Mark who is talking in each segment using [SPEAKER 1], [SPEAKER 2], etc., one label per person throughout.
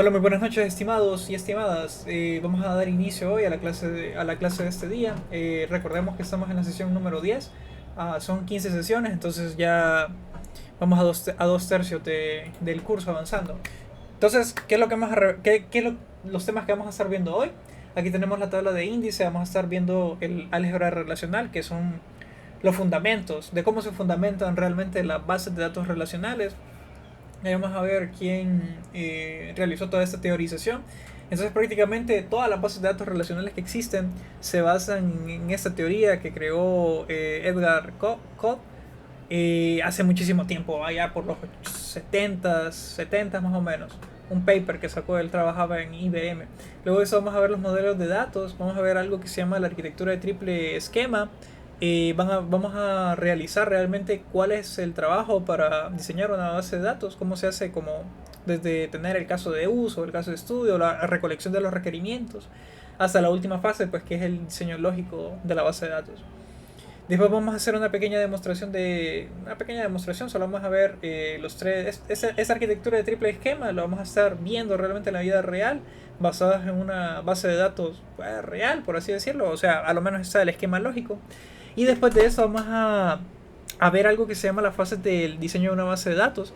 [SPEAKER 1] Hola, muy buenas noches, estimados y estimadas. Vamos a dar inicio hoy a la clase de este día. Recordemos que estamos en la sesión número 10. Son 15 sesiones, entonces ya vamos a dos tercios del curso avanzando. Entonces, ¿qué es lo que vamos a qué es los temas que vamos a estar viendo hoy? Aquí tenemos la tabla de índice, vamos a estar viendo el álgebra relacional, que son los fundamentos de cómo se fundamentan realmente las bases de datos relacionales. Ahí vamos a ver quién realizó toda esta teorización. Entonces prácticamente todas las bases de datos relacionales que existen se basan en esta teoría que creó Edgar Codd hace muchísimo tiempo, allá por los 70 más o menos. Un paper que sacó, él trabajaba en IBM. Luego de eso vamos a ver los modelos de datos, vamos a ver algo que se llama la arquitectura de triple esquema. Vamos a realizar realmente cuál es el trabajo para diseñar una base de datos, cómo se hace, como desde tener el caso de uso, el caso de estudio, la recolección de los requerimientos, hasta la última fase, pues que es el diseño lógico de la base de datos. Después vamos a hacer una pequeña demostración, solo vamos a ver los tres, esa arquitectura de triple esquema, lo vamos a estar viendo realmente en la vida real, basadas en una base de datos real, por así decirlo, o sea, a lo menos está el esquema lógico. Y después de eso vamos a ver algo que se llama la fase del diseño de una base de datos.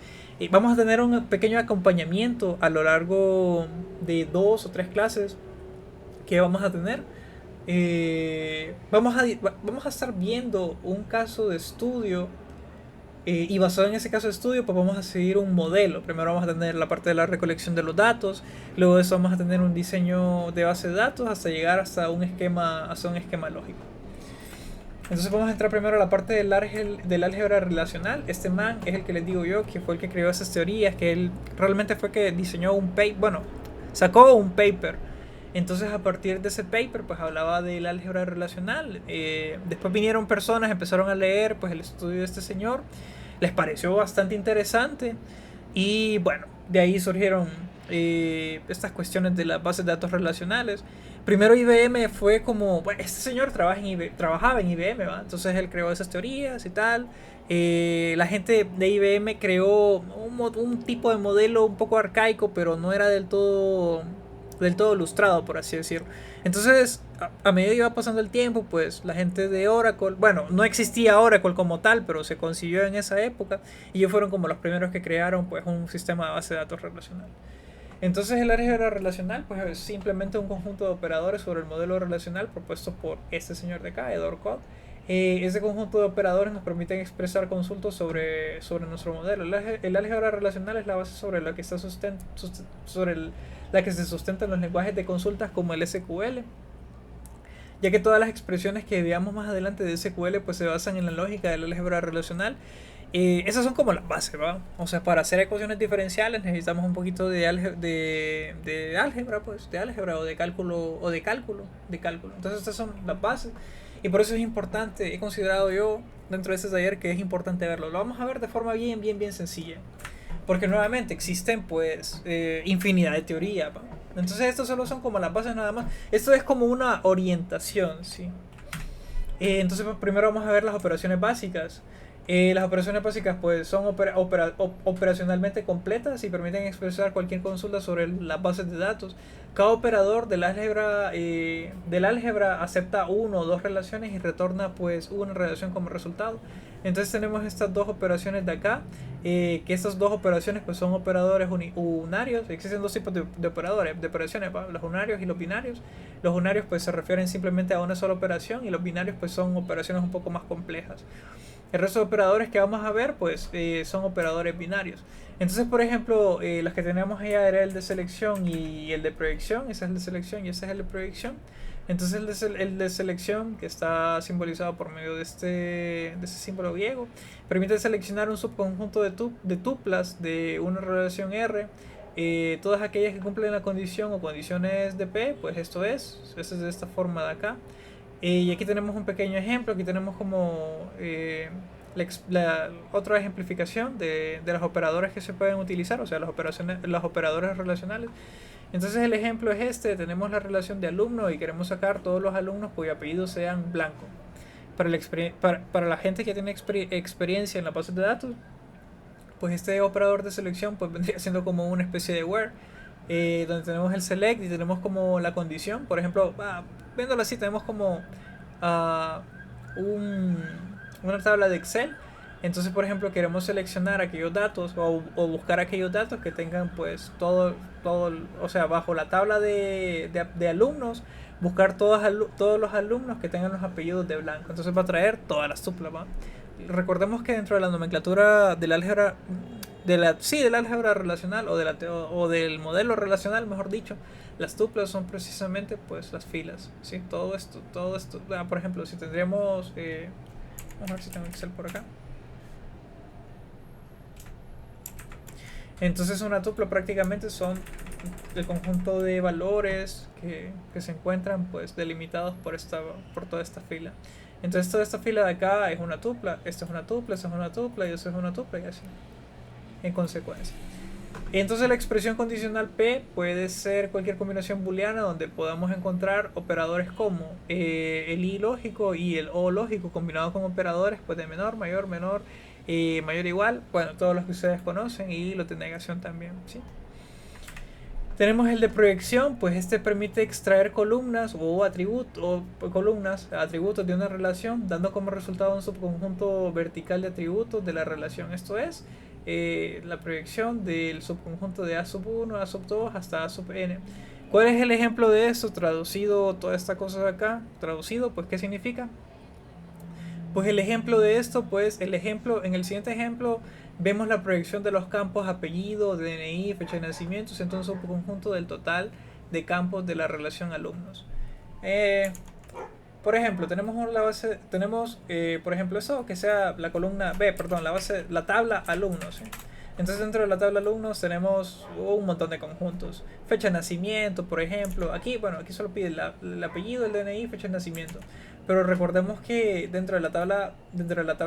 [SPEAKER 1] Vamos a tener un pequeño acompañamiento a lo largo de dos o tres clases que vamos a tener. Vamos a estar viendo un caso de estudio y basado en ese caso de estudio pues vamos a seguir un modelo. Primero vamos a tener la parte de la recolección de los datos, luego de eso vamos a tener un diseño de base de datos hasta llegar hasta un esquema lógico. Entonces vamos a entrar primero a la parte del álgebra relacional. Este man es el que les digo yo, que fue el que creó esas teorías, que él realmente fue que diseñó un paper, bueno, sacó un paper. Entonces a partir de ese paper pues hablaba del álgebra relacional. Después vinieron personas, empezaron a leer pues el estudio de este señor, les pareció bastante interesante y bueno, de ahí surgieron estas cuestiones de las bases de datos relacionales. Primero IBM fue como, bueno, este señor trabajaba en IBM, ¿va? Entonces él creó esas teorías y tal. La gente de IBM creó un tipo de modelo un poco arcaico, pero no era del todo ilustrado, por así decirlo. Entonces, a medida que iba pasando el tiempo, pues la gente de Oracle, bueno, no existía Oracle como tal, pero se consiguió en esa época y ellos fueron como los primeros que crearon pues un sistema de base de datos relacional. Entonces el álgebra relacional pues es simplemente un conjunto de operadores sobre el modelo relacional propuesto por este señor de acá, Edward Codd. Ese conjunto de operadores nos permiten expresar consultas sobre nuestro modelo. El álgebra relacional es la base sobre la que, la que se sustentan los lenguajes de consultas como el SQL, ya que todas las expresiones que veamos más adelante de SQL pues se basan en la lógica del álgebra relacional. Esas son como las bases, ¿va? O sea, para hacer ecuaciones diferenciales necesitamos un poquito de álgebra, pues, de álgebra o de cálculo. Entonces estas son las bases y por eso es importante, he considerado yo dentro de este taller que es importante verlo. Lo vamos a ver de forma bien sencilla, porque nuevamente existen pues infinidad de teorías, ¿va? Entonces estos solo son como las bases nada más. Esto es como una orientación, ¿sí? Entonces pues, primero vamos a ver las operaciones básicas. Las operaciones básicas pues son operacionalmente completas y permiten expresar cualquier consulta sobre las bases de datos. Cada operador del álgebra acepta uno o dos relaciones y retorna pues una relación como resultado. Entonces tenemos estas dos operaciones de acá, que estas dos operaciones pues son operadores unarios. Existen dos tipos de operadores, de operaciones, ¿va? Los unarios y los binarios. Los unarios pues se refieren simplemente a una sola operación y los binarios pues son operaciones un poco más complejas. El resto de operadores que vamos a ver pues son operadores binarios. Entonces, por ejemplo, los que tenemos allá era el de selección y el de proyección. Ese es el de selección y ese es el de proyección. Entonces el de selección, que está simbolizado por medio de este símbolo griego, permite seleccionar un subconjunto de tuplas de una relación R. Todas aquellas que cumplen la condición o condiciones de P, pues esto es de esta forma de acá. Y aquí tenemos un pequeño ejemplo, aquí tenemos como otra ejemplificación de los operadores que se pueden utilizar, o sea, los operadores relacionales. Entonces el ejemplo es este, tenemos la relación de alumno y queremos sacar todos los alumnos cuyo apellido sean blanco. Para la gente que tiene experiencia en la base de datos, pues este operador de selección pues vendría siendo como una especie de where, donde tenemos el select y tenemos como la condición. Por ejemplo, viéndolo así, tenemos como ah, un, una tabla de Excel. Entonces, por ejemplo, queremos seleccionar aquellos datos o buscar aquellos datos que tengan pues todo, o sea, bajo la tabla de alumnos, buscar todos los alumnos que tengan los apellidos de blanco. Entonces va a traer todas las tuplas, ¿va? Recordemos que dentro de la nomenclatura del álgebra, del álgebra relacional o del modelo relacional, mejor dicho, las tuplas son precisamente pues las filas, ¿sí? Todo esto, por ejemplo, si tendríamos, vamos a ver si tengo Excel por acá. Entonces una tupla prácticamente son el conjunto de valores que se encuentran pues delimitados por toda esta fila. Entonces toda esta fila de acá es una tupla, esto es una tupla, esto es una tupla y esto es una tupla y así, en consecuencia. Entonces la expresión condicional P puede ser cualquier combinación booleana donde podamos encontrar operadores como el I lógico y el O lógico combinados con operadores pues de menor, mayor, menor, mayor igual, bueno, todos los que ustedes conocen, y los de negación también, ¿sí? Tenemos el de proyección, pues este permite extraer columnas o atributos de una relación, dando como resultado un subconjunto vertical de atributos de la relación. Esto es la proyección del subconjunto de A sub 1, A sub 2 hasta A sub n. ¿Cuál es el ejemplo de eso? Traducido toda esta cosa de acá. Traducido, pues ¿qué significa? Pues el ejemplo de esto, pues en el siguiente ejemplo vemos la proyección de los campos apellido, DNI, fecha de nacimiento, entonces un conjunto del total de campos de la relación alumnos. Por ejemplo, tenemos la base, por ejemplo eso que sea la columna B, perdón, la tabla alumnos, ¿sí? Entonces dentro de la tabla alumnos tenemos un montón de conjuntos. Fecha de nacimiento, por ejemplo. Aquí solo pide el apellido, el DNI, fecha de nacimiento. Pero recordemos que dentro de la tabla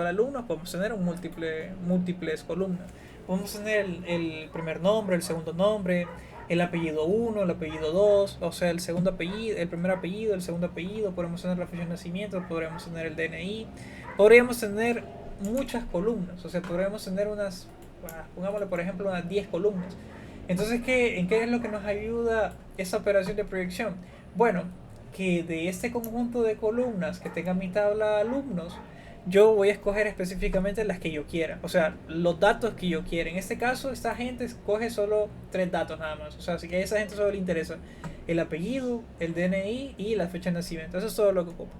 [SPEAKER 1] alumnos podemos tener múltiples columnas. Podemos tener el primer nombre, el segundo nombre, el apellido 1, el apellido 2, o sea, el segundo apellido, el primer apellido, el segundo apellido, podemos tener la fecha de nacimiento, podríamos tener el DNI, podríamos tener muchas columnas, o sea, podríamos tener pongámosle por ejemplo unas 10 columnas. Entonces, ¿en qué es lo que nos ayuda esa operación de proyección? Bueno, que de este conjunto de columnas que tenga mi tabla alumnos, yo voy a escoger específicamente las que yo quiera, o sea, los datos que yo quiera. En este caso, esta gente escoge solo 3 datos nada más, o sea, así que a esa gente solo le interesa el apellido, el DNI y la fecha de nacimiento. Eso es todo lo que ocupa.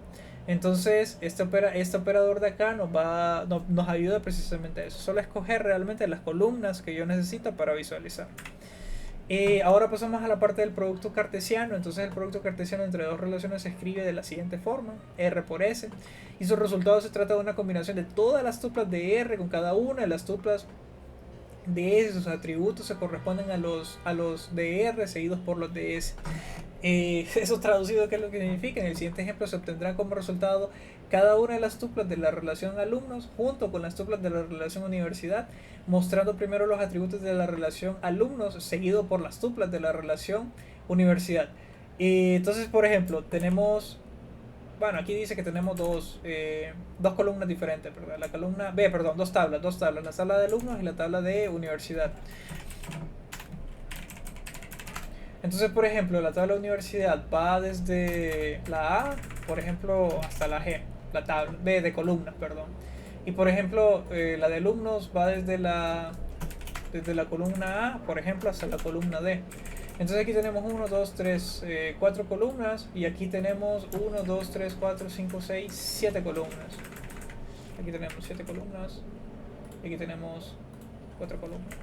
[SPEAKER 1] Entonces, este operador de acá nos ayuda precisamente a eso, solo a escoger realmente las columnas que yo necesito para visualizar. Ahora pasamos a la parte del producto cartesiano. Entonces el producto cartesiano entre dos relaciones se escribe de la siguiente forma: R por S, y su resultado se trata de una combinación de todas las tuplas de R con cada una de las tuplas de S. Sus atributos se corresponden a los de R seguidos por los de S. Eso traducido, ¿qué es lo que significa? En el siguiente ejemplo se obtendrá como resultado cada una de las tuplas de la relación alumnos junto con las tuplas de la relación universidad, mostrando primero los atributos de la relación alumnos seguido por las tuplas de la relación universidad. Entonces, por ejemplo, tenemos, bueno, aquí dice que tenemos dos columnas diferentes, ¿verdad? La columna B, perdón, dos tablas, la tabla de alumnos y la tabla de universidad. Entonces, por ejemplo, la tabla de universidad va desde la A, por ejemplo, hasta la G, la tabla B de columnas, perdón. Y por ejemplo, la de alumnos va desde la columna A, por ejemplo, hasta la columna D. Entonces aquí tenemos 1, 2, 3, 4 columnas, y aquí tenemos 1, 2, 3, 4, 5, 6, 7 columnas. Aquí tenemos 7 columnas, y aquí tenemos 4 columnas.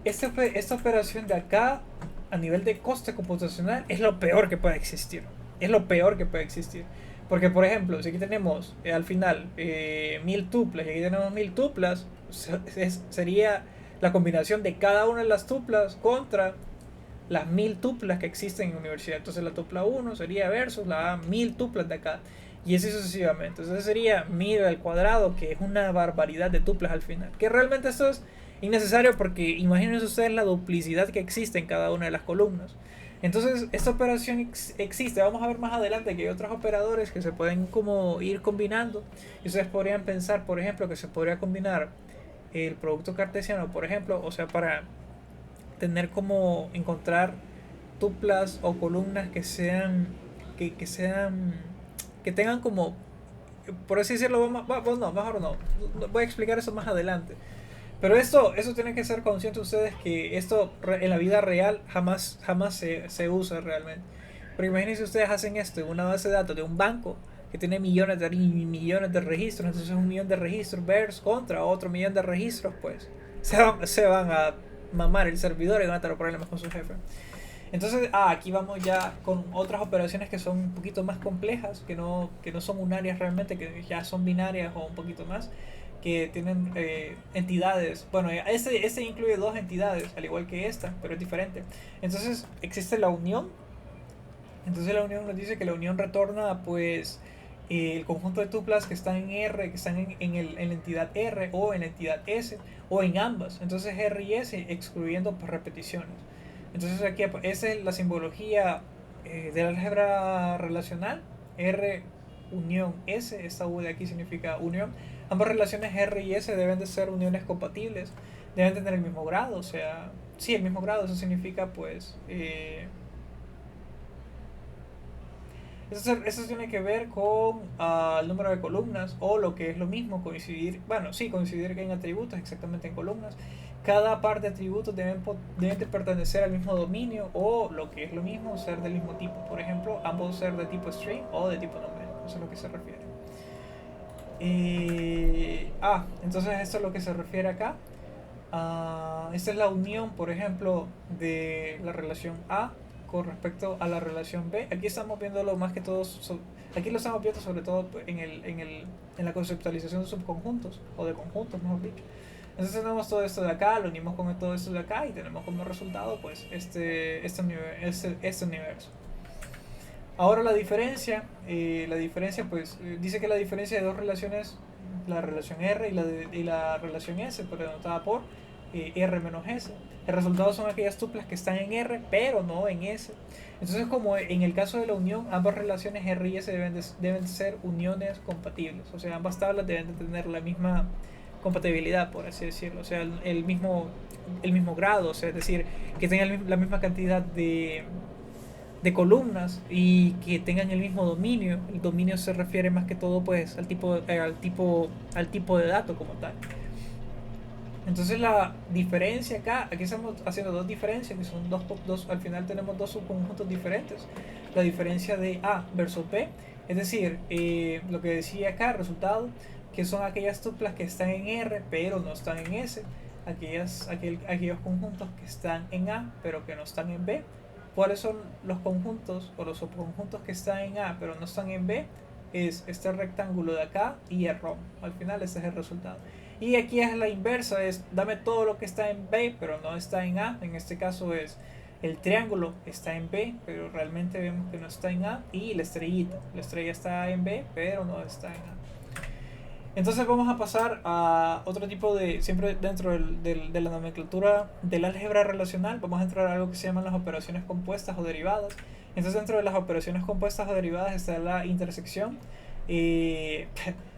[SPEAKER 1] Esta operación de acá, a nivel de coste computacional, es lo peor que puede existir. Es lo peor que puede existir. Porque, por ejemplo, si aquí tenemos al final 1000 tuplas y aquí tenemos 1000 tuplas, sería la combinación de cada una de las tuplas contra las 1000 tuplas que existen en la universidad. Entonces la tupla 1 sería versus las 1000 tuplas de acá. Y así sucesivamente. Entonces sería 1000 al cuadrado, que es una barbaridad de tuplas al final. Que realmente esto es innecesario porque imagínense ustedes la duplicidad que existe en cada una de las columnas. Entonces esta operación existe. Vamos a ver más adelante que hay otros operadores que se pueden como ir combinando. Y ustedes podrían pensar, por ejemplo, que se podría combinar el producto cartesiano, por ejemplo, o sea, para tener como encontrar tuplas o columnas que sean que tengan como, por así decirlo, no, mejor no, voy a explicar eso más adelante. Pero eso tienen que ser conscientes ustedes que esto en la vida real jamás se usa realmente. Pero imagínense ustedes hacen esto en una base de datos de un banco que tiene millones de registros, entonces un millón de registros versus contra otro millón de registros, pues se van a mamar el servidor y van a tener problemas con su jefe. Entonces, aquí vamos ya con otras operaciones que son un poquito más complejas, que no son unarias realmente, que ya son binarias o un poquito más, que tienen entidades. Bueno, este incluye dos entidades, al igual que esta, pero es diferente. Entonces, existe la unión. Entonces la unión nos dice que la unión retorna pues el conjunto de tuplas que están en R, que están en la entidad R o en la entidad S o en ambas. Entonces R y S excluyendo pues, repeticiones. Entonces aquí esa es la simbología del álgebra relacional. R unión S, esta U de aquí significa unión. Ambas relaciones R y S deben de ser uniones compatibles, deben tener el mismo grado, o sea, sí, el mismo grado, eso significa pues... Eso tiene que ver con el número de columnas o lo que es lo mismo, coincidir, bueno, sí, coincidir que en atributos, exactamente en columnas. Cada par de atributos deben de pertenecer al mismo dominio o lo que es lo mismo, ser del mismo tipo. Por ejemplo, ambos ser de tipo string o de tipo numérico, eso es lo que se refiere. Entonces esto es lo que se refiere acá. Esta es la unión, por ejemplo, de la relación A con respecto a la relación B. Aquí estamos viendo más que todo, aquí lo estamos viendo sobre todo en la conceptualización de subconjuntos, o de conjuntos, mejor dicho. Entonces tenemos todo esto de acá, lo unimos con todo esto de acá y tenemos como resultado pues este universo. Ahora la diferencia pues dice que la diferencia de dos relaciones, la relación R y la relación S, pero denotada por R menos S. El resultado son aquellas tuplas que están en R, pero no en S. Entonces, como en el caso de la unión, ambas relaciones R y S deben ser uniones compatibles. O sea, ambas tablas deben de tener la misma compatibilidad, por así decirlo. O sea, el mismo grado, o sea, es decir, que tengan la misma cantidad de columnas y que tengan el mismo dominio. El dominio se refiere más que todo pues al tipo de dato como tal. Entonces la diferencia aquí estamos haciendo dos diferencias, que son al final tenemos dos subconjuntos diferentes. La diferencia de A versus B, es decir, lo que decía acá, el resultado, que son aquellas tuplas que están en R pero no están en S, aquellos conjuntos que están en A pero que no están en B. ¿Cuáles son los conjuntos o los subconjuntos que están en A pero no están en B? Es este rectángulo de acá y el ROM. Al final ese es el resultado. Y aquí es la inversa, es dame todo lo que está en B pero no está en A. En este caso es el triángulo está en B pero realmente vemos que no está en A. Y la estrella está en B pero no está en A. Entonces vamos a pasar a otro tipo de, siempre dentro de la nomenclatura del álgebra relacional, vamos a entrar a algo que se llaman las operaciones compuestas o derivadas. Entonces dentro de las operaciones compuestas o derivadas está la intersección.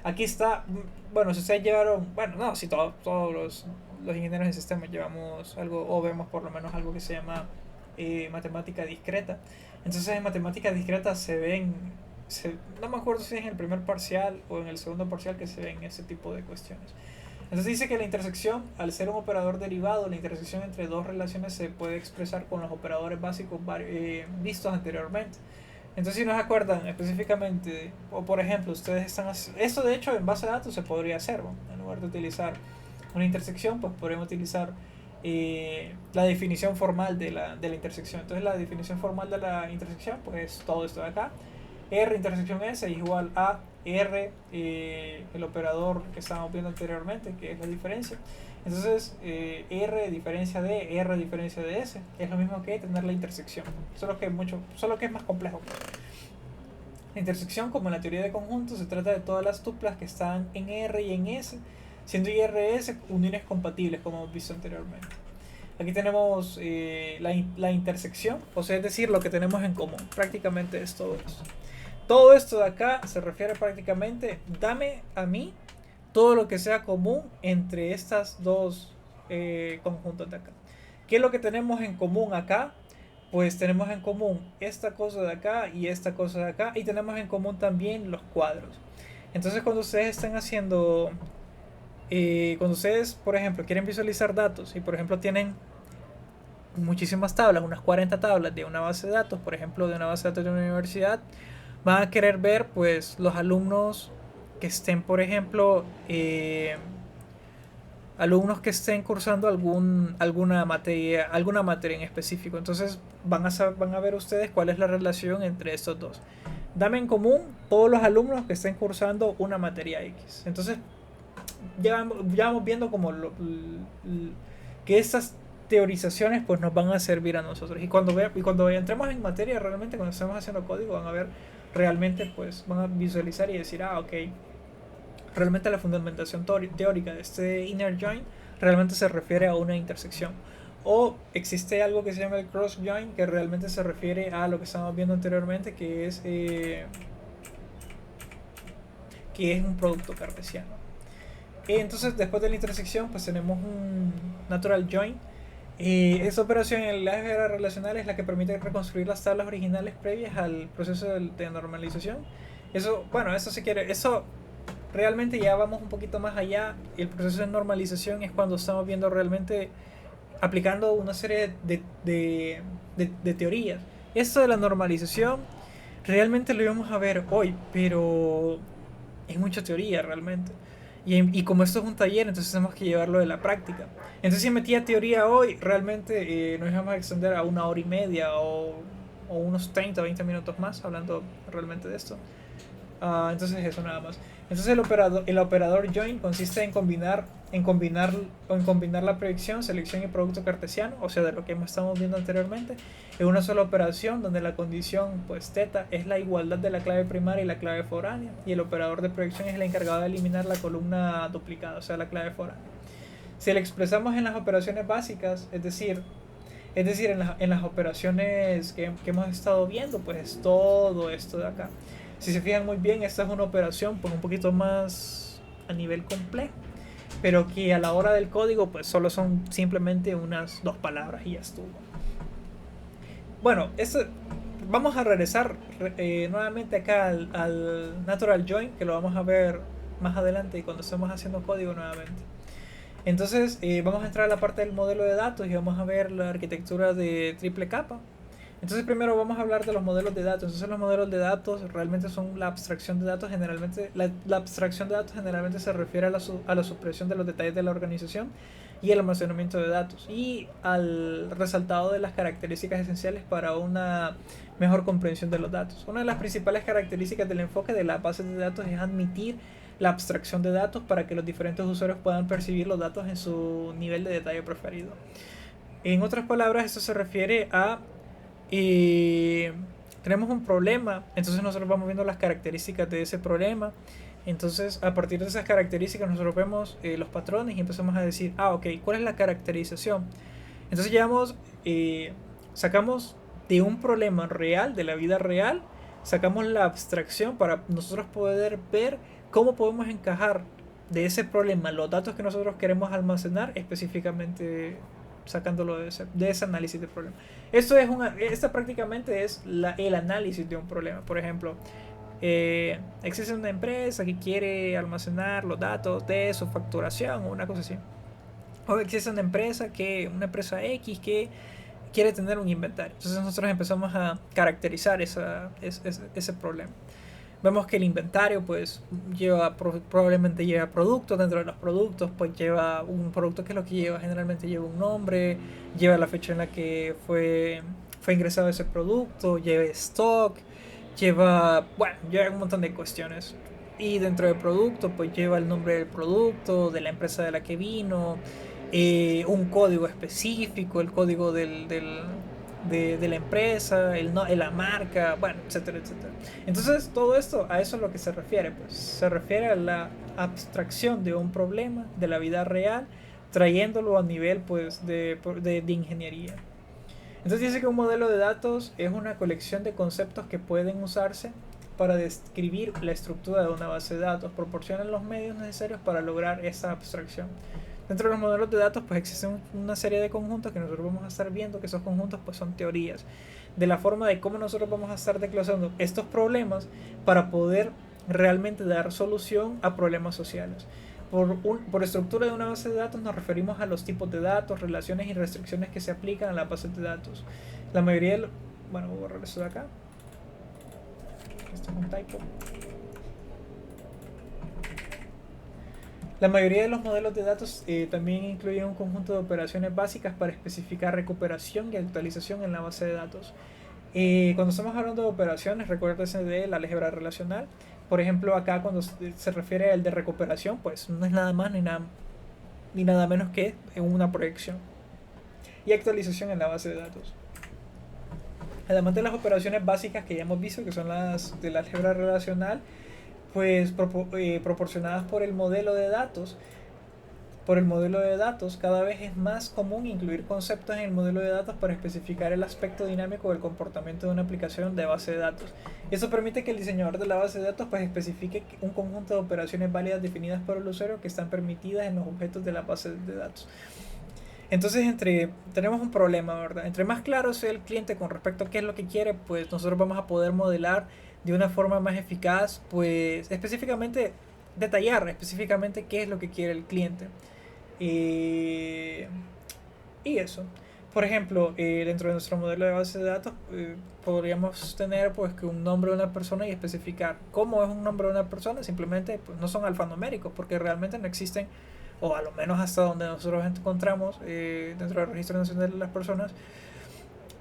[SPEAKER 1] Aquí está, bueno, si ustedes llevaron, bueno, no, si todos los ingenieros en sistemas llevamos algo, o vemos por lo menos algo que se llama matemática discreta. Entonces en matemática discreta no me acuerdo si es en el primer parcial o en el segundo parcial que se ven ese tipo de cuestiones. Entonces dice que la intersección, al ser un operador derivado, la intersección entre dos relaciones se puede expresar con los operadores básicos vistos anteriormente. Entonces si nos acuerdan específicamente, o por ejemplo, ustedes están haciendo, esto de hecho en base de datos se podría hacer, ¿no? En lugar de utilizar una intersección, pues podríamos utilizar la definición formal de la intersección. Entonces la definición formal de la intersección, pues todo esto de acá. R intersección S es igual a R, el operador que estábamos viendo anteriormente, que es la diferencia. Entonces, R diferencia de R diferencia de S es lo mismo que tener la intersección, solo que es más complejo. La intersección, como en la teoría de conjuntos, se trata de todas las tuplas que están en R y en S, siendo I, R, S uniones compatibles, como hemos visto anteriormente. Aquí tenemos la intersección, o sea, es decir, lo que tenemos en común. Prácticamente es todo esto. Todo esto de acá se refiere prácticamente, dame a mí todo lo que sea común entre estas dos conjuntos de acá. ¿Qué es lo que tenemos en común acá? Pues tenemos en común esta cosa de acá y esta cosa de acá, y tenemos en común también los cuadros. Entonces cuando ustedes están haciendo, cuando ustedes por ejemplo quieren visualizar datos y por ejemplo tienen muchísimas tablas, unas 40 tablas de una base de datos, por ejemplo de una base de datos de una universidad, van a querer ver pues los alumnos que estén, por ejemplo, alumnos que estén cursando alguna materia en específico. Entonces van a ver ustedes cuál es la relación entre estos dos. Dame en común todos los alumnos que estén cursando una materia X. Entonces ya vamos viendo como que estas teorizaciones pues nos van a servir a nosotros. Y cuando entremos en materia, realmente cuando estemos haciendo código, van a ver realmente, pues van a visualizar y decir, ok, realmente la fundamentación teórica de este inner join realmente se refiere a una intersección. O existe algo que se llama el cross join, que realmente se refiere a lo que estábamos viendo anteriormente, que es un producto cartesiano. Entonces, después de la intersección, pues tenemos un natural join. Esta operación en el álgebra relacional es la que permite reconstruir las tablas originales previas al proceso de normalización. Eso, bueno, eso realmente ya vamos un poquito más allá. El proceso de normalización es cuando estamos viendo realmente aplicando una serie de teorías. Esto de la normalización realmente lo íbamos a ver hoy, pero es mucha teoría realmente. Y como esto es un taller, entonces tenemos que llevarlo de la práctica. Entonces si metía teoría hoy, realmente nos íbamos a extender a 1 hora y media o unos 30 o 20 minutos más hablando realmente de esto. Entonces eso nada más. Entonces el operador join consiste en combinar la predicción, selección y producto cartesiano, o sea, de lo que estamos viendo anteriormente, en una sola operación donde la condición pues θ es la igualdad de la clave primaria y la clave foránea, y el operador de predicción es el encargado de eliminar la columna duplicada, o sea, la clave foránea. Si la expresamos en las operaciones básicas, es decir, en las operaciones que hemos estado viendo, pues es todo esto de acá. Si se fijan muy bien, esta es una operación pues un poquito más a nivel complejo, pero que a la hora del código pues solo son simplemente unas 2 palabras y ya estuvo. Bueno, vamos a regresar nuevamente acá al natural join, que lo vamos a ver más adelante y cuando estemos haciendo código nuevamente. Entonces vamos a entrar a la parte del modelo de datos y vamos a ver la arquitectura de triple capa. Entonces primero vamos a hablar de los modelos de datos. Entonces los modelos de datos realmente son la abstracción de datos. Generalmente la abstracción de datos generalmente se refiere a la supresión de los detalles de la organización y el almacenamiento de datos, y al resaltado de las características esenciales para una mejor comprensión de los datos. Una de las principales características del enfoque de las bases de datos es admitir la abstracción de datos para que los diferentes usuarios puedan percibir los datos en su nivel de detalle preferido. En otras palabras, esto se refiere a tenemos un problema, entonces nosotros vamos viendo las características de ese problema. Entonces a partir de esas características nosotros vemos los patrones y empezamos a decir, ok, ¿cuál es la caracterización? Entonces sacamos de un problema real, de la vida real, sacamos la abstracción para nosotros poder ver cómo podemos encajar de ese problema los datos que nosotros queremos almacenar, específicamente sacándolo de ese análisis de problema. Esta prácticamente es el análisis de un problema. Por ejemplo, existe una empresa que quiere almacenar los datos de su facturación o una cosa así. O existe una empresa X que quiere tener un inventario. Entonces nosotros empezamos a caracterizar ese problema. Vemos que el inventario pues probablemente lleva productos. Dentro de los productos pues lleva un producto, que es lo que lleva, generalmente lleva un nombre, lleva la fecha en la que fue ingresado ese producto, lleva stock, lleva un montón de cuestiones. Y dentro del producto pues lleva el nombre del producto, de la empresa de la que vino, un código específico, el código de la empresa, la marca, etcétera, etcétera. Entonces todo esto, a eso es lo que se refiere, pues se refiere a la abstracción de un problema de la vida real, trayéndolo a nivel pues de ingeniería. Entonces dice que un modelo de datos es una colección de conceptos que pueden usarse para describir la estructura de una base de datos, proporcionan los medios necesarios para lograr esa abstracción. Dentro de los modelos de datos pues existen una serie de conjuntos que nosotros vamos a estar viendo, que esos conjuntos pues son teorías de la forma de cómo nosotros vamos a estar desglosando estos problemas para poder realmente dar solución a problemas sociales. Por estructura de una base de datos nos referimos a los tipos de datos, relaciones y restricciones que se aplican a las bases de datos. La mayoría de bueno, voy a borrar esto de acá. Esto es un typo. La mayoría de los modelos de datos también incluyen un conjunto de operaciones básicas para especificar recuperación y actualización en la base de datos. Cuando estamos hablando de operaciones, recuérdense de la álgebra relacional. Por ejemplo, acá cuando se refiere al de recuperación, pues no es nada más ni nada menos que una proyección. Y actualización en la base de datos. Además de las operaciones básicas que ya hemos visto, que son las de la álgebra relacional, pues proporcionadas por el modelo de datos. Cada vez es más común incluir conceptos en el modelo de datos para especificar el aspecto dinámico del comportamiento de una aplicación de base de datos. Eso permite que el diseñador de la base de datos pues especifique un conjunto de operaciones válidas definidas por el usuario que están permitidas en los objetos de la base de datos. Entonces tenemos un problema, ¿verdad? Entre más claro sea el cliente con respecto a qué es lo que quiere, pues nosotros vamos a poder modelar de una forma más eficaz, pues detallar específicamente qué es lo que quiere el cliente. Y eso. Por ejemplo, dentro de nuestro modelo de base de datos podríamos tener pues que un nombre de una persona y especificar cómo es un nombre de una persona. Simplemente pues, no son alfanuméricos porque realmente no existen, o a lo menos hasta donde nosotros encontramos dentro del registro nacional de las personas,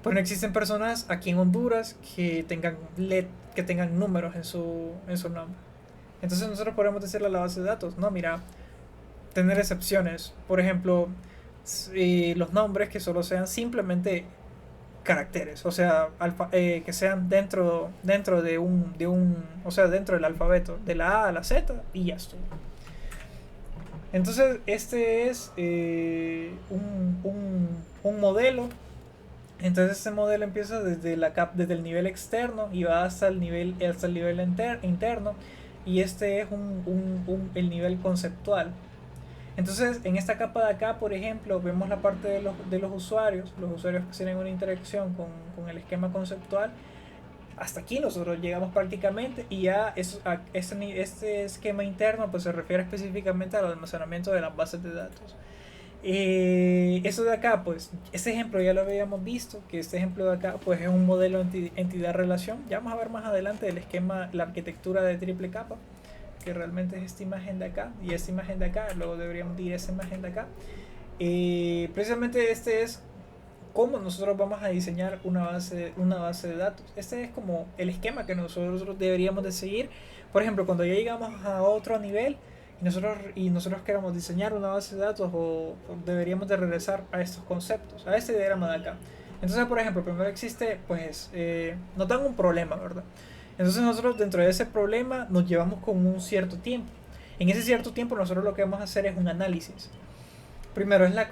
[SPEAKER 1] pues no existen personas aquí en Honduras que tengan números en su nombre. Entonces nosotros podemos decirle a la base de datos, no, mira, tener excepciones. Por ejemplo, los nombres que solo sean simplemente caracteres, o sea, que sean dentro de o sea, dentro del alfabeto, de la A a la Z y ya está. Entonces, este es un modelo. Entonces este modelo empieza desde el nivel externo y va hasta el nivel interno, y este es el nivel conceptual. Entonces en esta capa de acá, por ejemplo, vemos la parte de los usuarios que tienen una interacción con el esquema conceptual. Hasta aquí nosotros llegamos prácticamente, y ya este esquema interno pues se refiere específicamente al almacenamiento de las bases de datos. Eso de acá, pues este ejemplo ya lo habíamos visto, que este ejemplo de acá pues es un modelo entidad-relación. Ya vamos a ver más adelante el esquema, la arquitectura de triple capa, que realmente es esta imagen de acá y esta imagen de acá. Luego deberíamos ir a esta imagen de acá. Precisamente este es cómo nosotros vamos a diseñar una base de datos. Este es como el esquema que nosotros deberíamos de seguir. Por ejemplo, cuando ya llegamos a otro nivel y nosotros queramos diseñar una base de datos, o deberíamos de regresar a estos conceptos, a este diagrama de acá. Entonces, por ejemplo, primero existe, pues, nos dan un problema, ¿verdad? Entonces nosotros dentro de ese problema nos llevamos con un cierto tiempo. En ese cierto tiempo nosotros lo que vamos a hacer es un análisis. Primero es la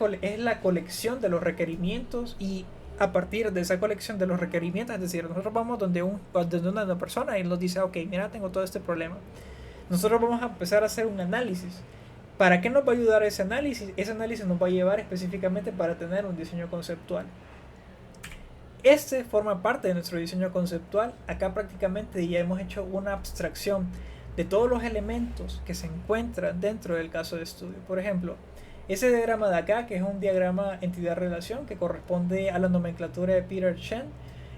[SPEAKER 1] colección de los requerimientos, y a partir de esa colección de los requerimientos, es decir, nosotros vamos donde una persona y nos dice, ok, mira, tengo todo este problema. Nosotros vamos a empezar a hacer un análisis. ¿Para qué nos va a ayudar ese análisis? Ese análisis nos va a llevar específicamente para tener un diseño conceptual. Este forma parte de nuestro diseño conceptual. Acá prácticamente ya hemos hecho una abstracción de todos los elementos que se encuentran dentro del caso de estudio. Por ejemplo, ese diagrama de acá, que es un diagrama entidad-relación, que corresponde a la nomenclatura de Peter Chen.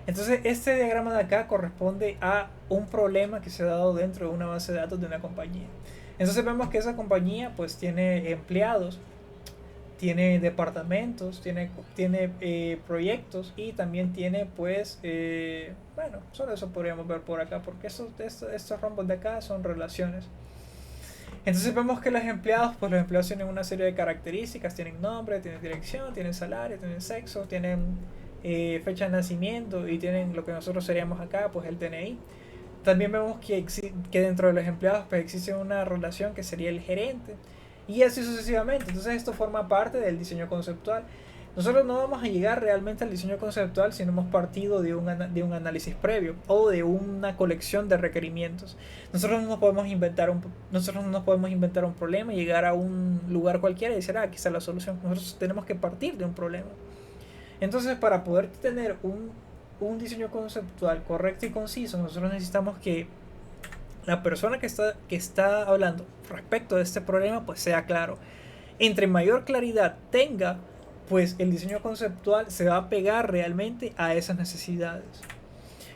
[SPEAKER 1] Entonces este diagrama de acá corresponde a un problema que se ha dado dentro de una base de datos de una compañía. Entonces vemos que esa compañía pues tiene empleados, tiene departamentos, tiene proyectos, y también tiene pues bueno, solo eso podríamos ver por acá, porque estos rombos de acá son relaciones. Entonces vemos que los empleados tienen una serie de características, tienen nombre, tienen dirección, tienen salario, tienen sexo, tienen fecha de nacimiento, y tienen lo que nosotros seríamos acá, pues el DNI. También vemos que dentro de los empleados pues existe una relación que sería el gerente, y así sucesivamente. Entonces esto forma parte del diseño conceptual. Nosotros no vamos a llegar realmente al diseño conceptual si no hemos partido de un análisis previo o de una colección de requerimientos. Nosotros no nos podemos inventar un problema y llegar a un lugar cualquiera y decir, aquí está la solución. Nosotros tenemos que partir de un problema. Entonces, para poder tener un diseño conceptual correcto y conciso, nosotros necesitamos que la persona que está hablando respecto de este problema pues sea claro. Entre mayor claridad tenga, pues el diseño conceptual se va a pegar realmente a esas necesidades.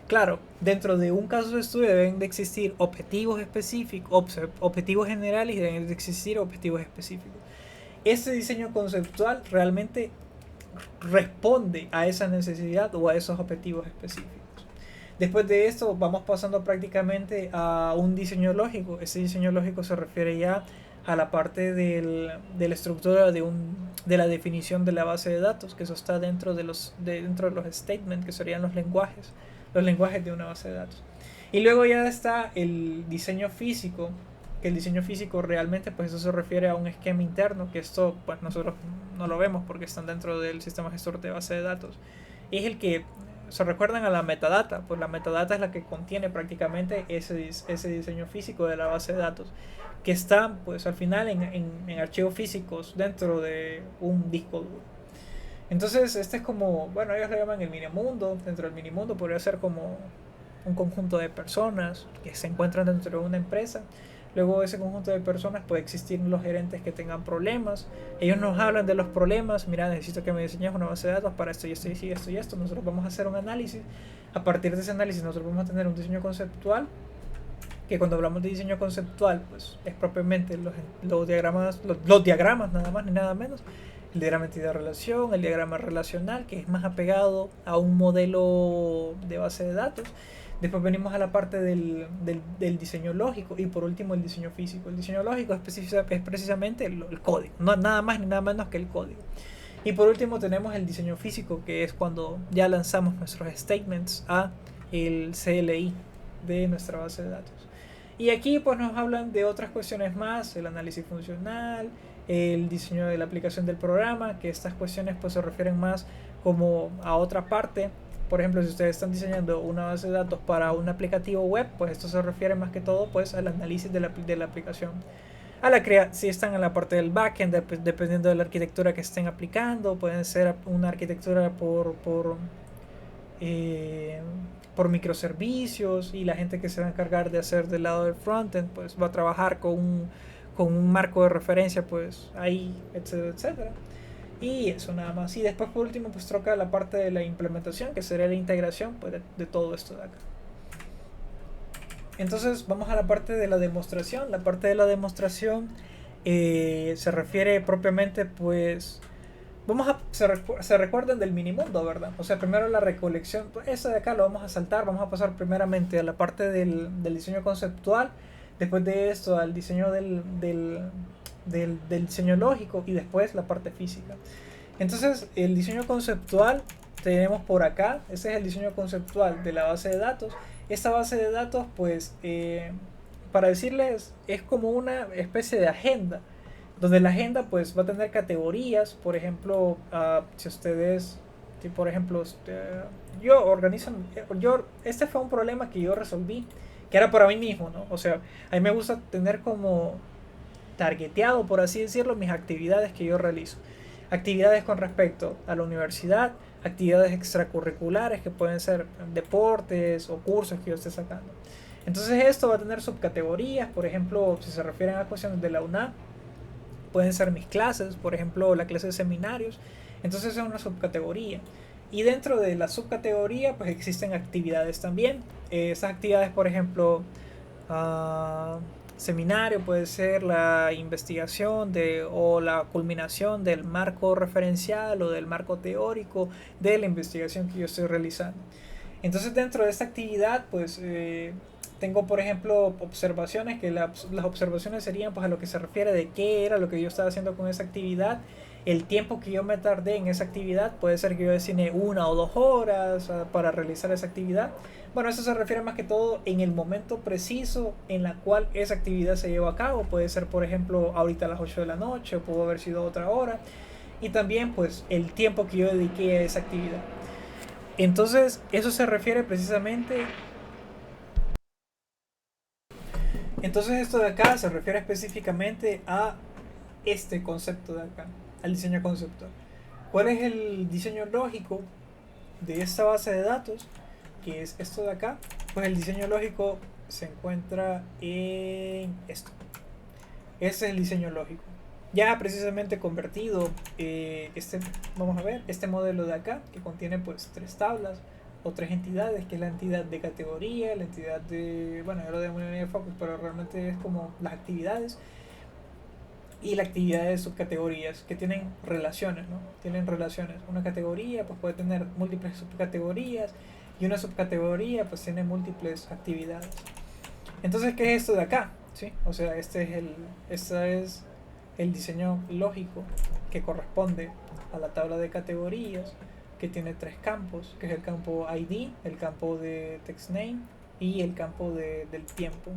[SPEAKER 1] Claro, dentro de un caso de estudio deben de existir objetivos específicos, objetivos generales y deben de existir objetivos específicos. Este diseño conceptual realmente responde a esa necesidad o a esos objetivos específicos. Después de esto vamos pasando prácticamente a un diseño lógico. Ese diseño lógico se refiere ya a la parte de la estructura de la definición de la base de datos, que eso está dentro de los statements, que serían los lenguajes de una base de datos. Y luego ya está el diseño físico, que el diseño físico realmente pues eso se refiere a un esquema interno, que esto pues nosotros no lo vemos porque están dentro del sistema gestor de base de datos. Y es el que se recuerdan a la metadata, pues la metadata es la que contiene prácticamente ese diseño físico de la base de datos, que está pues al final en archivos físicos dentro de un disco duro. Entonces este es como, bueno, ellos lo llaman el minimundo. Dentro del minimundo podría ser como un conjunto de personas que se encuentran dentro de una empresa. Luego de ese conjunto de personas puede existir los gerentes que tengan problemas. Ellos nos hablan de los problemas. Mira, necesito que me diseñes una base de datos para esto y esto y esto y esto. Nosotros vamos a hacer un análisis. A partir de ese análisis nosotros vamos a tener un diseño conceptual. Que cuando hablamos de diseño conceptual, pues es propiamente los diagramas nada más ni nada menos. El diagrama de entidad-relación, el diagrama relacional, que es más apegado a un modelo de base de datos. Después venimos a la parte del diseño lógico y por último el diseño físico. El diseño lógico es precisamente el código, no nada más ni nada menos que el código. Y por último tenemos el diseño físico, que es cuando ya lanzamos nuestros statements a el CLI de nuestra base de datos. Y aquí pues nos hablan de otras cuestiones más, el análisis funcional, el diseño de la aplicación del programa, que estas cuestiones pues se refieren más como a otra parte. Por ejemplo, si ustedes están diseñando una base de datos para un aplicativo web, pues esto se refiere más que todo pues al análisis de la aplicación. Si están en la parte del backend, dependiendo de la arquitectura que estén aplicando, pueden ser una arquitectura por microservicios, y la gente que se va a encargar de hacer del lado del frontend pues va a trabajar con un marco de referencia pues ahí, etcétera, etcétera. Y eso nada más. Y después por último pues toca la parte de la implementación, que sería la integración pues, de todo esto de acá. Entonces vamos a la parte de la demostración. La parte de la demostración se refiere propiamente pues... se recuerdan del minimundo, ¿verdad? O sea, primero la recolección. Esa de acá lo vamos a saltar. Vamos a pasar primeramente a la parte del diseño conceptual. Después de esto al diseño del diseño lógico y después la parte física. Entonces el diseño conceptual tenemos por acá. Ese es el diseño conceptual de la base de datos. Esta base de datos pues para decirles es como una especie de agenda, donde la agenda pues va a tener categorías. Por ejemplo, si por ejemplo este fue un problema que yo resolví, que era para mí mismo, ¿no? O sea, a mí me gusta tener como targeteado, por así decirlo, mis actividades que yo realizo. Actividades con respecto a la universidad, actividades extracurriculares que pueden ser deportes o cursos que yo esté sacando. Entonces esto va a tener subcategorías. Por ejemplo, si se refieren a cuestiones de la UNA, pueden ser mis clases, por ejemplo la clase de seminarios. Entonces es una subcategoría. Y dentro de la subcategoría pues existen actividades también. Esas actividades, por ejemplo, seminario puede ser la investigación o la culminación del marco referencial o del marco teórico de la investigación que yo estoy realizando. Entonces dentro de esta actividad pues tengo por ejemplo observaciones, que las observaciones serían pues a lo que se refiere de qué era lo que yo estaba haciendo con esa actividad, el tiempo que yo me tardé en esa actividad. Puede ser que yo destine 1 o 2 horas para realizar esa actividad. Bueno, eso se refiere más que todo en el momento preciso en la cual esa actividad se llevó a cabo. Puede ser, por ejemplo, ahorita a las 8 de la noche, o pudo haber sido otra hora. y también pues el tiempo que yo dediqué a esa actividad. Entonces eso se refiere precisamente, entonces esto de acá se refiere específicamente a este concepto de acá, al diseño conceptual. ¿Cuál es el diseño lógico de esta base de datos? Que es esto de acá. Pues el diseño lógico se encuentra en esto. Ese es el diseño lógico. Ya precisamente convertido, vamos a ver, este modelo de acá, que contiene pues tres tablas o tres entidades, que es la entidad de categoría, la entidad de, bueno, yo lo denominé de focus, pero realmente es como las actividades, y la actividad de subcategorías que tienen relaciones, ¿no? Tienen relaciones. Una categoría pues puede tener múltiples subcategorías, y una subcategoría pues tiene múltiples actividades. Entonces, ¿qué es esto de acá? ¿Sí? O sea, este es el diseño lógico que corresponde a la tabla de categorías, que tiene tres campos, que es el campo ID, el campo de text name y el campo del tiempo.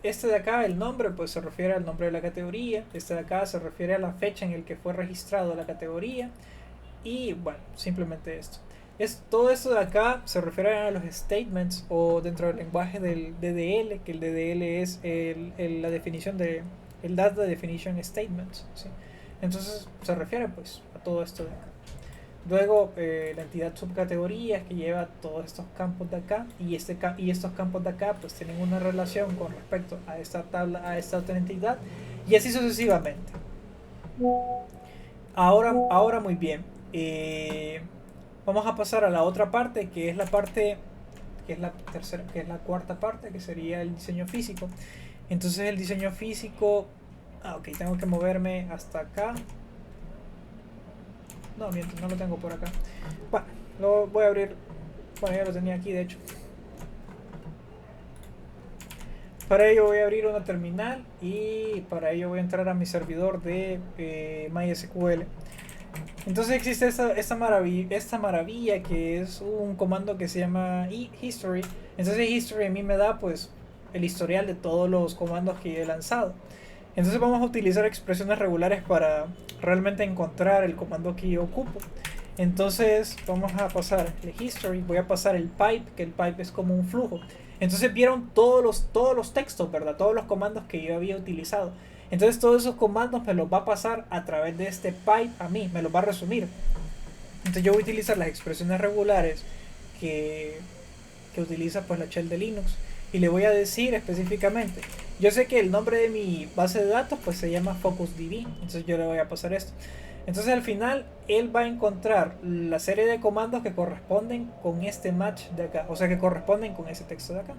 [SPEAKER 1] Este de acá, el nombre, pues se refiere al nombre de la categoría. Este de acá se refiere a la fecha en el que fue registrado la categoría. Y bueno, simplemente esto. Todo esto de acá se refiere a los statements, o dentro del lenguaje del DDL, que el DDL es la definición de el Data Definition Statements, ¿sí? Entonces se refiere pues a todo esto de acá. Luego la entidad subcategorías, que lleva todos estos campos de acá, y estos campos de acá pues tienen una relación con respecto a esta tabla, a esta otra entidad, y así sucesivamente. Ahora muy bien. Vamos a pasar a la otra parte, que es la parte, que es la tercera, que es la cuarta parte, que sería el diseño físico. Entonces el diseño físico, ok, tengo que moverme hasta acá. No, miento, no lo tengo por acá. Bueno, lo voy a abrir. Bueno, ya lo tenía aquí, de hecho. Para ello voy a abrir una terminal, y para ello voy a entrar a mi servidor de MySQL. Entonces existe esta maravilla, que es un comando que se llama history. Entonces history a mí me da pues el historial de todos los comandos que he lanzado. Entonces vamos a utilizar expresiones regulares para realmente encontrar el comando que yo ocupo. Entonces vamos a pasar el history, voy a pasar el pipe, que el pipe es como un flujo. Entonces vieron todos los textos, ¿verdad? Todos los comandos que yo había utilizado. Entonces todos esos comandos me los va a pasar a través de este pipe a mí, me los va a resumir. Entonces yo voy a utilizar las expresiones regulares que, que utiliza pues la shell de Linux, y le voy a decir específicamente, yo sé que el nombre de mi base de datos pues se llama FocusDB, entonces yo le voy a pasar esto. Entonces al final él va a encontrar la serie de comandos que corresponden con este match de acá, o sea, que corresponden con ese texto de acá.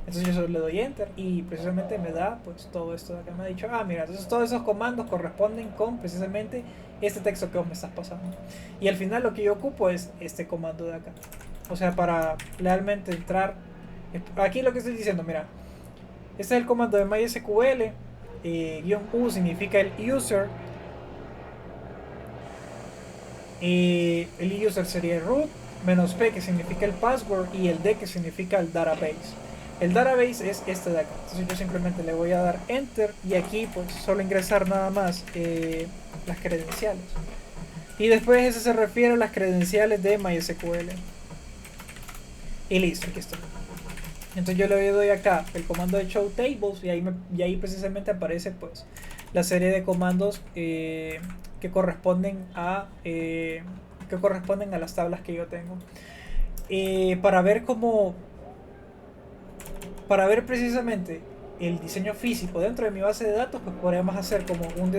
[SPEAKER 1] Entonces yo solo le doy enter, y precisamente me da pues todo esto de acá. Me ha dicho, mira, entonces todos esos comandos corresponden con precisamente este texto que vos me estás pasando. Y al final lo que yo ocupo es este comando de acá. O sea, para realmente entrar, aquí lo que estoy diciendo, mira, este es el comando de MySQL, -u significa el user, el user sería el root, -p que significa el password, y el d que significa el database. El database es este de acá. Entonces yo simplemente le voy a dar enter, y aquí pues solo ingresar nada más las credenciales. Y después ese se refiere a las credenciales de MySQL. Y listo, aquí está. Entonces yo le doy acá el comando de show tables, y ahí precisamente aparece pues la serie de comandos que corresponden a las tablas que yo tengo. Para ver precisamente el diseño físico dentro de mi base de datos, pues podríamos hacer como un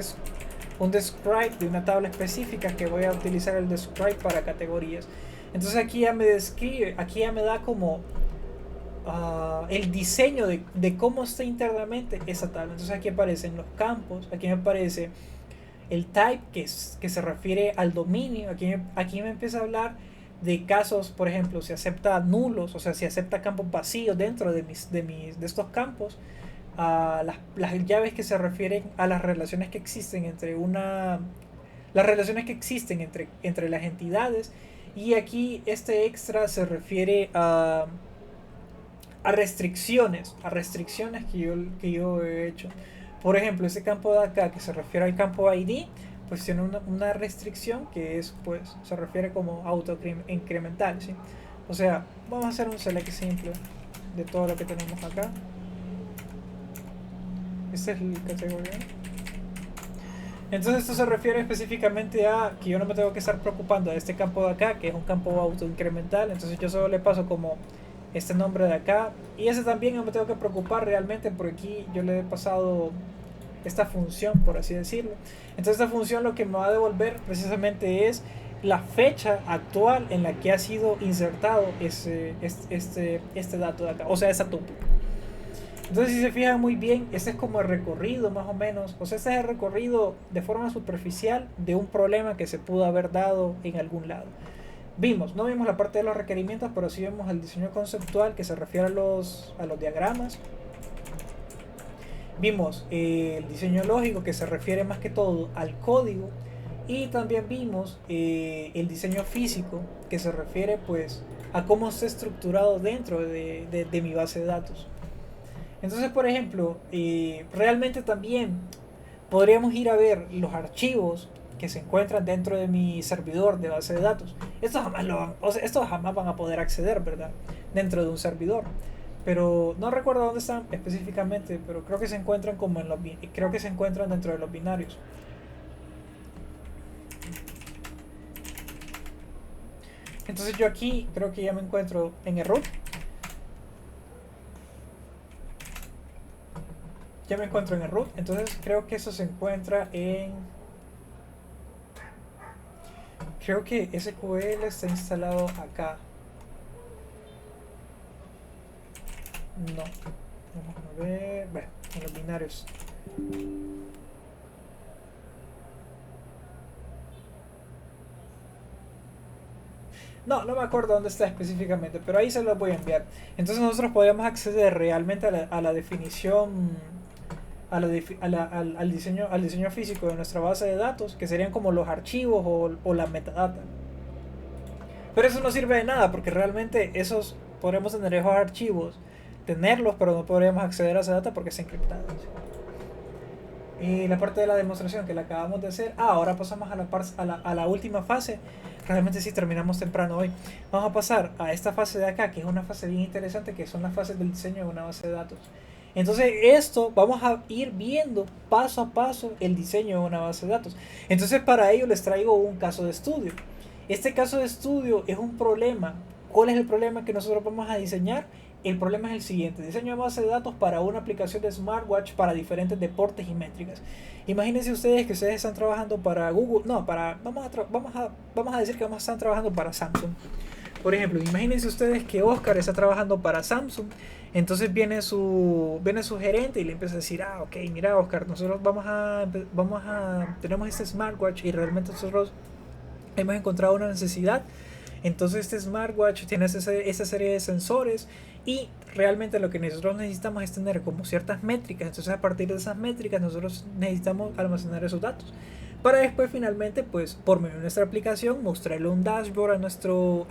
[SPEAKER 1] describe de una tabla específica, que voy a utilizar el describe para categorías. Entonces aquí ya me describe, aquí ya me da como el diseño de cómo está internamente esa tabla. Entonces aquí aparecen los campos, aquí me aparece el type, que se refiere al dominio. Aquí me empieza a hablar de casos, por ejemplo, si acepta nulos, o sea, si acepta campos vacíos dentro de estos campos. Las llaves que se refieren a las relaciones que existen entre las entidades. Y aquí este extra se refiere a restricciones que yo he hecho. Por ejemplo, ese campo de acá, que se refiere al campo ID, pues tiene una restricción que es, pues, se refiere como auto incremental, ¿sí? O sea, vamos a hacer un select simple de todo lo que tenemos acá. Esta es la categoría. Entonces esto se refiere específicamente a que yo no me tengo que estar preocupando de este campo de acá, que es un campo auto incremental. Entonces yo solo le paso como este nombre de acá. Y ese también no me tengo que preocupar realmente, porque aquí yo le he pasado esta función, por así decirlo. Entonces esta función lo que me va a devolver precisamente es la fecha actual en la que ha sido insertado este dato de acá, o sea, esa tuple. Entonces, si se fijan muy bien, ese es como el recorrido más o menos. O sea, ese es el recorrido de forma superficial de un problema que se pudo haber dado en algún lado. No vimos la parte de los requerimientos, pero sí vemos el diseño conceptual que se refiere a los diagramas. Vimos el diseño lógico que se refiere más que todo al código. Y también vimos el diseño físico que se refiere pues a cómo está estructurado dentro de mi base de datos. Entonces, por ejemplo, realmente también podríamos ir a ver los archivos que se encuentran dentro de mi servidor de base de datos. Estos jamás van a poder acceder, ¿verdad? Dentro de un servidor. Pero no recuerdo dónde están específicamente, pero creo que se encuentran creo que se encuentran dentro de los binarios. Entonces yo aquí creo que ya me encuentro en el root. Ya me encuentro en el root, entonces creo que eso se encuentra en... Creo que SQL está instalado acá. No. Vamos a ver... Bueno, en los binarios. No me acuerdo dónde está específicamente, pero ahí se lo voy a enviar. Entonces nosotros podemos acceder realmente a la definición, al diseño físico de nuestra base de datos, que serían como los archivos o la metadata. Pero eso no sirve de nada, porque realmente podremos tener esos archivos, tenerlos, pero no podríamos acceder a esa data porque está encriptada. Y la parte de la demostración que la acabamos de hacer. Ahora pasamos a la última fase. Realmente sí terminamos temprano hoy. Vamos a pasar a esta fase de acá, que es una fase bien interesante, que son las fases del diseño de una base de datos. Entonces esto vamos a ir viendo paso a paso el diseño de una base de datos. Entonces para ello les traigo un caso de estudio. Este caso de estudio es un problema. ¿Cuál es el problema que nosotros vamos a diseñar? El problema es el siguiente: diseño de base de datos para una aplicación de smartwatch para diferentes deportes y métricas. Imagínense ustedes que ustedes están trabajando para Google, no, vamos a decir que vamos a estar trabajando para Samsung. Por ejemplo, imagínense ustedes que Oscar está trabajando para Samsung. Entonces viene su gerente y le empieza a decir, ok, mira Oscar, nosotros tenemos este smartwatch y realmente nosotros hemos encontrado una necesidad. Entonces este smartwatch tiene esa serie de sensores y realmente lo que nosotros necesitamos es tener como ciertas métricas. Entonces a partir de esas métricas nosotros necesitamos almacenar esos datos para después finalmente, pues por medio de nuestra aplicación, mostrarle un dashboard a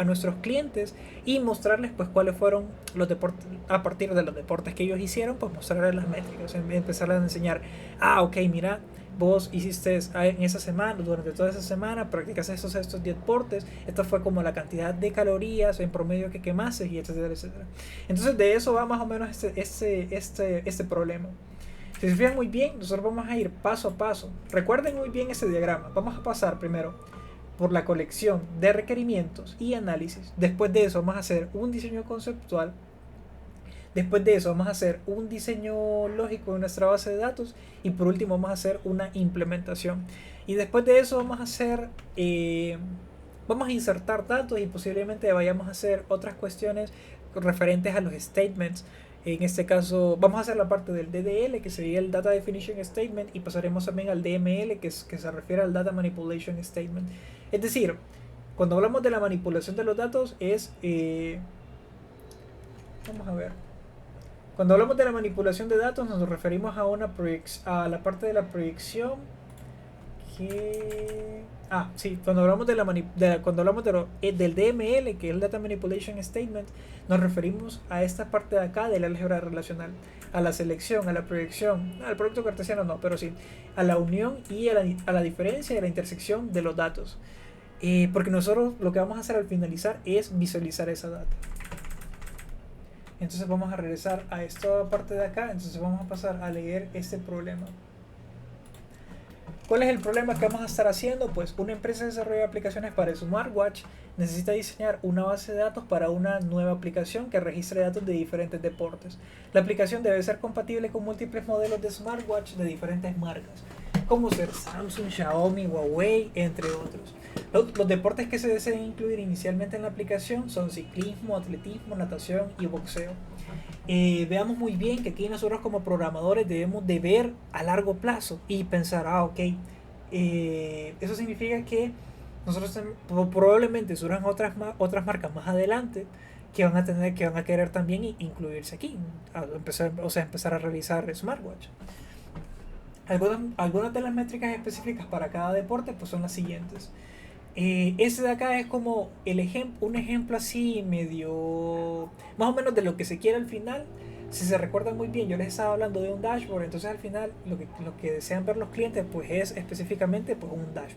[SPEAKER 1] nuestros clientes y mostrarles pues cuáles fueron los deportes, a partir de los deportes que ellos hicieron, pues mostrarles las métricas, empezarles a enseñar, ok, mira, vos hiciste en esa semana, durante toda esa semana, practicaste estos 10 deportes, esta fue como la cantidad de calorías en promedio que quemaste, y etcétera, etcétera. Entonces de eso va más o menos este problema. Si se fijan muy bien, nosotros vamos a ir paso a paso. Recuerden muy bien ese diagrama. Vamos a pasar primero por la colección de requerimientos y análisis. Después de eso vamos a hacer un diseño conceptual. Después de eso vamos a hacer un diseño lógico de nuestra base de datos. Y por último vamos a hacer una implementación. Y después de eso vamos a insertar datos y posiblemente vayamos a hacer otras cuestiones referentes a los statements. En este caso vamos a hacer la parte del DDL, que sería el Data Definition Statement, y pasaremos también al DML, que se refiere al Data Manipulation Statement. Es decir, cuando hablamos de la manipulación de los datos vamos a ver. Cuando hablamos de la manipulación de datos nos referimos a la parte de la proyección, que... Ah, sí, cuando hablamos cuando hablamos del DML, que es el Data Manipulation Statement, nos referimos a esta parte de acá del álgebra relacional, a la selección, a la proyección, al producto cartesiano no, pero sí, a la unión y a la diferencia y a la intersección de los datos. Porque nosotros lo que vamos a hacer al finalizar es visualizar esa data. Entonces vamos a regresar a esta parte de acá, entonces vamos a pasar a leer este problema. ¿Cuál es el problema que vamos a estar haciendo? Pues una empresa de desarrollo de aplicaciones para smartwatch necesita diseñar una base de datos para una nueva aplicación que registre datos de diferentes deportes. La aplicación debe ser compatible con múltiples modelos de smartwatch de diferentes marcas, como ser Samsung, Xiaomi, Huawei, entre otros. Los deportes que se deseen incluir inicialmente en la aplicación son ciclismo, atletismo, natación y boxeo. Veamos muy bien que aquí nosotros como programadores debemos de ver a largo plazo y pensar, ok, eso significa que nosotros probablemente surjan otras marcas más adelante que van a querer también incluirse aquí, empezar a realizar smartwatch. Algunas de las métricas específicas para cada deporte pues son las siguientes. Este de acá es como un ejemplo así medio más o menos de lo que se quiere al final. Si se recuerdan muy bien, yo les estaba hablando de un dashboard, entonces al final lo que desean ver los clientes pues es específicamente pues un dashboard.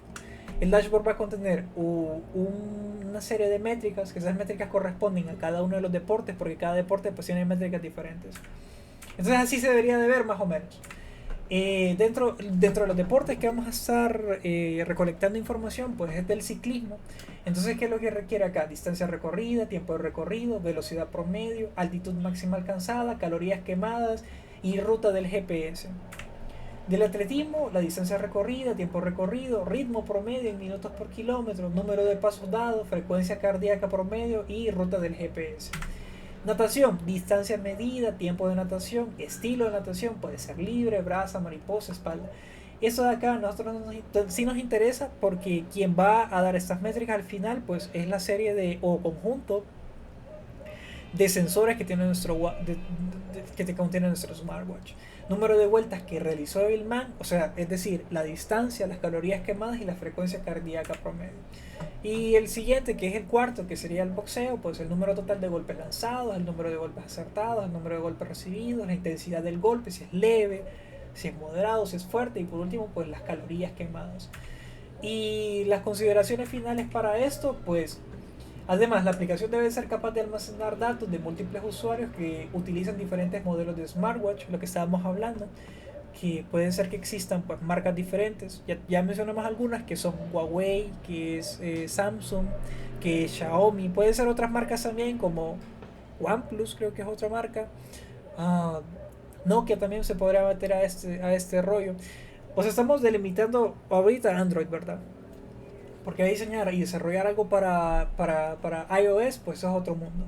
[SPEAKER 1] El dashboard va a contener una serie de métricas, que esas métricas corresponden a cada uno de los deportes, porque cada deporte pues tiene métricas diferentes. Entonces así se debería de ver más o menos. Dentro de los deportes que vamos a estar recolectando información, pues es del ciclismo. Entonces, ¿qué es lo que requiere acá? Distancia recorrida, tiempo de recorrido, velocidad promedio, altitud máxima alcanzada, calorías quemadas y ruta del GPS. Del atletismo, la distancia recorrida, tiempo recorrido, ritmo promedio en minutos por kilómetro, número de pasos dados, frecuencia cardíaca promedio y ruta del GPS. Natación, distancia medida, tiempo de natación, estilo de natación, puede ser libre, braza, mariposa, espalda. Eso de acá a nosotros sí nos interesa porque quien va a dar estas métricas al final pues es la serie o conjunto de sensores que tiene que contiene nuestro smartwatch. Número de vueltas que realizó el man, o sea, es decir, la distancia, las calorías quemadas y la frecuencia cardíaca promedio. Y el siguiente, que es el cuarto, que sería el boxeo, pues el número total de golpes lanzados, el número de golpes acertados, el número de golpes recibidos, la intensidad del golpe, si es leve, si es moderado, si es fuerte, y por último, pues las calorías quemadas. Y las consideraciones finales para esto, pues además, la aplicación debe ser capaz de almacenar datos de múltiples usuarios que utilizan diferentes modelos de smartwatch, lo que estábamos hablando, que puede ser que existan pues marcas diferentes. Ya mencionamos algunas que son Huawei, que es Samsung, que es Xiaomi, puede ser otras marcas también como OnePlus, creo que es otra marca. Nokia también se podría meter a este rollo. O sea, estamos delimitando ahorita Android, ¿verdad? Porque diseñar y desarrollar algo para iOS, pues eso es otro mundo.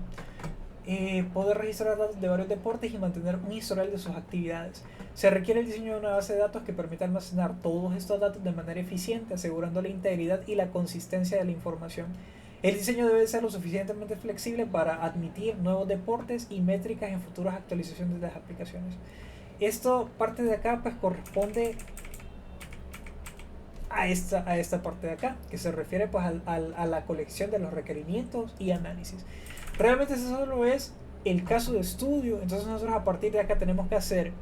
[SPEAKER 1] Poder registrar datos de varios deportes y mantener un historial de sus actividades. Se requiere el diseño de una base de datos que permita almacenar todos estos datos de manera eficiente, asegurando la integridad y la consistencia de la información. El diseño debe ser lo suficientemente flexible para admitir nuevos deportes y métricas en futuras actualizaciones de las aplicaciones. Esto, parte de acá, pues corresponde a esta parte de acá, que se refiere pues a la colección de los requerimientos y análisis. Realmente eso solo es el caso de estudio. Entonces nosotros a partir de acá tenemos que hacer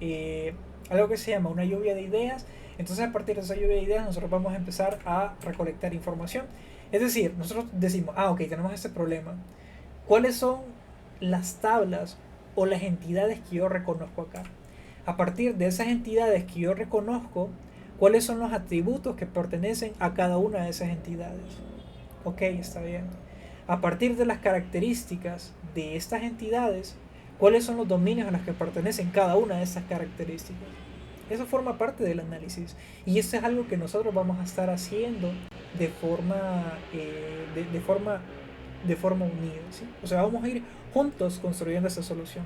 [SPEAKER 1] algo que se llama una lluvia de ideas. Entonces a partir de esa lluvia de ideas nosotros vamos a empezar a recolectar información. Es decir, nosotros decimos, ok, tenemos este problema. ¿Cuáles son las tablas o las entidades que yo reconozco acá? A partir de esas entidades que yo reconozco, ¿cuáles son los atributos que pertenecen a cada una de esas entidades? Ok, está bien. A partir de las características de estas entidades, ¿cuáles son los dominios a los que pertenecen cada una de esas características? Eso forma parte del análisis. Y eso es algo que nosotros vamos a estar haciendo de forma unida, ¿sí? O sea, vamos a ir juntos construyendo esta solución.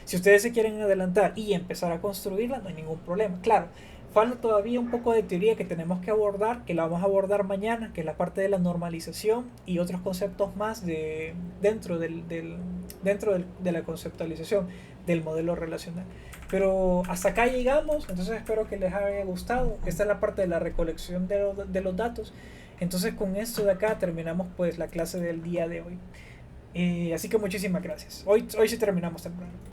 [SPEAKER 1] Si ustedes se quieren adelantar y empezar a construirla, no hay ningún problema. Claro, falta todavía un poco de teoría que tenemos que abordar, que la vamos a abordar mañana, que es la parte de la normalización y otros conceptos más de la conceptualización del modelo relacional. Pero hasta acá llegamos, entonces espero que les haya gustado. Esta es la parte de la recolección de los datos. Entonces con esto de acá terminamos pues la clase del día de hoy. Así que muchísimas gracias. Hoy sí terminamos temprano.